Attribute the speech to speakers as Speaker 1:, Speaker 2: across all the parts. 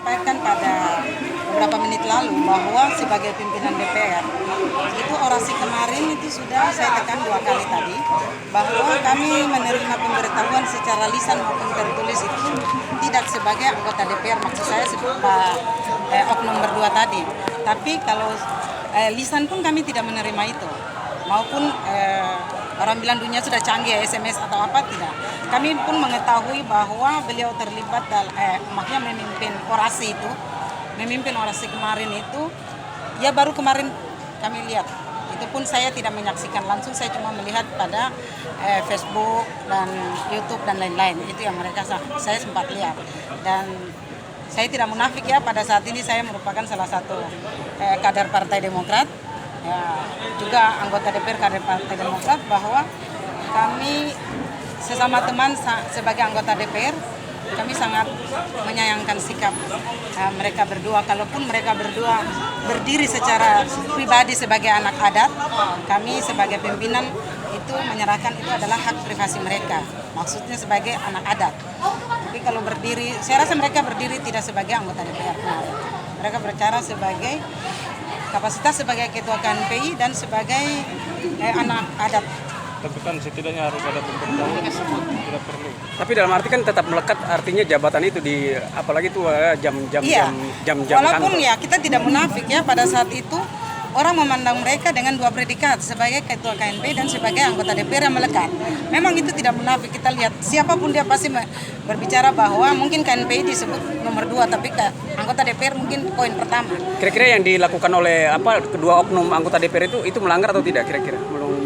Speaker 1: sampaikan pada beberapa menit lalu bahwa sebagai pimpinan DPR itu orasi kemarin itu sudah saya tekan 2 kali tadi bahwa kami menerima pemberitahuan secara lisan maupun tertulis itu tidak sebagai anggota DPR, maksud saya oknum berdua tadi. Tapi kalau lisan pun kami tidak menerima itu, maupun orang bilang dunia sudah canggih SMS atau apa, tidak. Kami pun mengetahui bahwa beliau terlibat makanya memimpin orasi itu, memimpin orasi kemarin itu, ya baru kemarin kami lihat. Itu pun saya tidak menyaksikan langsung, saya cuma melihat pada Facebook dan YouTube dan lain-lain. Itu yang saya sempat lihat. Dan saya tidak munafik ya, pada saat ini saya merupakan salah satu kader Partai Demokrat, ya, juga anggota DPR kader Partai Demokrat, bahwa kami sesama teman sebagai anggota DPR, kami sangat menyayangkan sikap mereka berdua. Kalaupun mereka berdua berdiri secara pribadi sebagai anak adat, kami sebagai pimpinan itu menyerahkan itu adalah hak privasi mereka, maksudnya sebagai anak adat. Tapi kalau berdiri, saya rasa mereka berdiri tidak sebagai anggota DPR. Mereka berbicara sebagai kapasitas sebagai ketua KNPI dan sebagai anak adat.
Speaker 2: Tapi kan setidaknya harus ada pemberitahuan, tidak perlu.
Speaker 3: Tapi dalam arti kan tetap melekat, artinya jabatan itu di apalagi itu jam-jam
Speaker 1: walaupun
Speaker 3: kantor.
Speaker 1: Ya kita tidak munafik ya, pada saat itu orang memandang mereka dengan 2 predikat, sebagai ketua KNP dan sebagai anggota DPR yang melekat. Memang itu tidak munafik, kita lihat siapapun dia pasti berbicara bahwa mungkin KNPI disebut nomor 2, tapi anggota DPR mungkin poin pertama.
Speaker 3: Kira-kira yang dilakukan oleh kedua oknum anggota DPR itu melanggar atau tidak kira-kira menurut?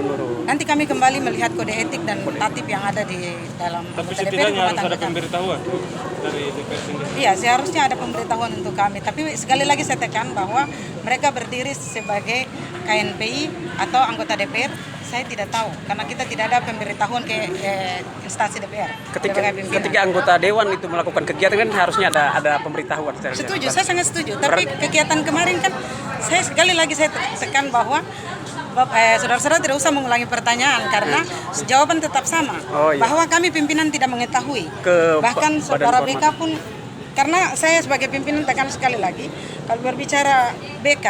Speaker 1: Nanti kami kembali melihat kode etik dan tatip yang ada di dalam
Speaker 2: Tapi
Speaker 1: anggota DPR.
Speaker 2: setidaknya harus ada pemberitahuan dari DPR sendiri.
Speaker 1: Iya, seharusnya ada pemberitahuan untuk kami. Tapi sekali lagi saya tekan bahwa mereka berdiri sebagai KNPI atau anggota DPR, saya tidak tahu. Karena kita tidak ada pemberitahuan ke instansi DPR.
Speaker 3: Ketika anggota Dewan itu melakukan kegiatan kan harusnya ada pemberitahuan.
Speaker 1: Setuju, saya sangat setuju. Tapi kegiatan kemarin kan, saya sekali lagi saya tekan bahwa saudara-saudara tidak usah mengulangi pertanyaan karena jawaban tetap sama. Bahwa kami pimpinan tidak mengetahui. Bahkan saudara BK pun, karena saya sebagai pimpinan tekan sekali lagi, kalau berbicara BK,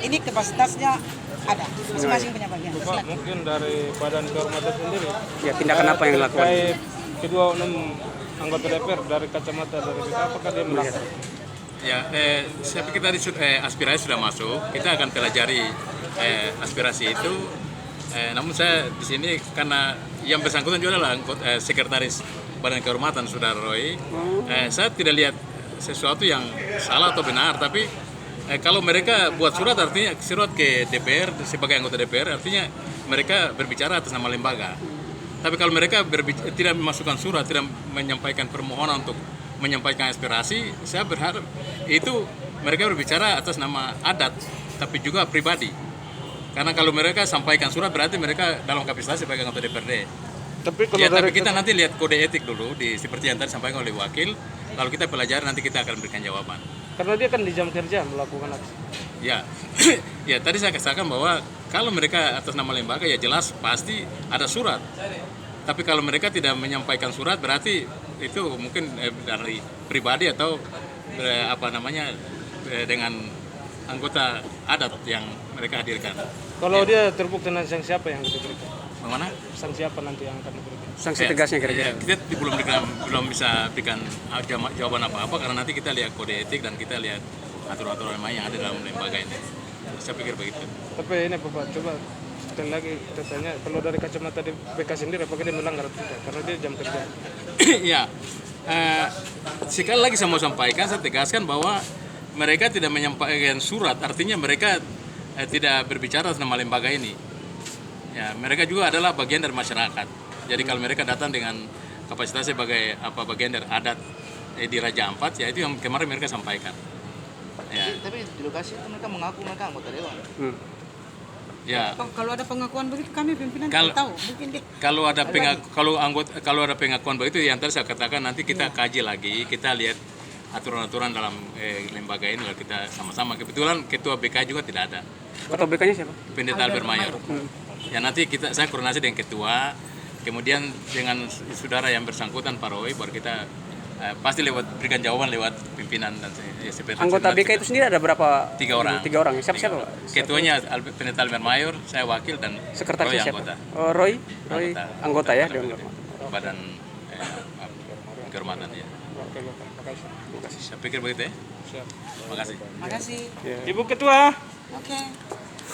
Speaker 1: ini kapasitasnya ada, masing-masing punya bagian.
Speaker 2: Pak, mungkin dari Badan Kehormatan sendiri,
Speaker 3: ya tindakan apa yang dilakukan?
Speaker 2: Kedua oknum anggota DPR dari kacamata dari BK, apakah dia melanggar?
Speaker 4: Ya, saya pikir tadi aspirasi sudah masuk. Kita akan pelajari aspirasi itu. Namun saya di sini karena yang bersangkutan juga adalah sekretaris Badan Kehormatan Saudara Roy. Saya tidak lihat sesuatu yang salah atau benar, tapi kalau mereka buat surat, artinya surat ke DPR sebagai anggota DPR, artinya mereka berbicara atas nama lembaga. Tapi kalau mereka tidak memasukkan surat, tidak menyampaikan permohonan untuk menyampaikan aspirasi, saya berharap itu mereka berbicara atas nama adat, tapi juga pribadi. Karena kalau mereka sampaikan surat, berarti mereka dalam kapasitas sebagai anggota DPRD. Tapi kita nanti lihat kode etik dulu, seperti yang tadi disampaikan oleh wakil. Kalau kita pelajari, nanti kita akan berikan jawaban.
Speaker 2: Karena dia kan di jam kerja melakukan aksi.
Speaker 4: Ya, ya tadi saya katakan bahwa kalau mereka atas nama lembaga, ya jelas pasti ada surat. Tapi kalau mereka tidak menyampaikan surat, berarti itu mungkin dari pribadi atau dengan anggota adat yang mereka hadirkan.
Speaker 2: Kalau dia terbukti, nanti sanksi apa yang diberikan?
Speaker 4: Bagaimana?
Speaker 2: Sanksi apa nanti yang akan diberikan?
Speaker 3: Sanksi tegasnya kira-kira?
Speaker 4: Kita belum bisa berikan jawaban apa-apa karena nanti kita lihat kode etik dan kita lihat aturan-aturan yang ada dalam lembaga ini. Saya pikir begitu.
Speaker 2: Tapi ini Bapak, coba sekali lagi kita tanya, kalau dari kacamata BK sendiri apakah dia melanggar atau tidak? Karena dia jam kerja.
Speaker 4: Ya, sekali lagi saya mau sampaikan, saya tegaskan bahwa mereka tidak menyampaikan surat, artinya mereka tidak berbicara tentang lembaga ini. Ya, mereka juga adalah bagian dari masyarakat. Jadi kalau mereka datang dengan kapasitas sebagai bagian dari adat di Raja Ampat, ya itu yang kemarin mereka sampaikan. Ya.
Speaker 5: Tapi di lokasi itu mereka mengaku mereka anggota dewan.
Speaker 4: Ya.
Speaker 1: Kalau ada pengakuan begitu kami pimpinan tidak tahu. Mungkin
Speaker 4: kalau ada pengakuan begitu yang tadi saya katakan, nanti kita kaji lagi, kita lihat aturan-aturan dalam lembaga ini, lalu kita sama-sama. Kebetulan ketua BK juga tidak ada.
Speaker 3: Ketua BK-nya siapa?
Speaker 4: Pendeta Albert Mayor. Ya nanti saya koordinasi dengan ketua, kemudian dengan saudara yang bersangkutan Pak Roy, baru kita pasti berikan jawaban lewat pimpinan dan seperti
Speaker 3: Anggota BK itu sendiri ada berapa?
Speaker 4: 3 orang.
Speaker 3: 3 orang. Siapa-siapa, Pak?
Speaker 4: Ketuanya Pendeta Almer Mayor, saya wakil dan Roy
Speaker 3: Sekretarisnya siapa?
Speaker 4: anggota.
Speaker 3: Oh, Roy anggota ya Dewan
Speaker 4: Badan kehormatan ya.
Speaker 2: Oke, Bapak. Makasih.
Speaker 4: Saya pikir begitu ya.
Speaker 2: Siap.
Speaker 4: Terima kasih.
Speaker 1: Makasih.
Speaker 3: Ya.
Speaker 2: Ibu Ketua.
Speaker 1: Oke.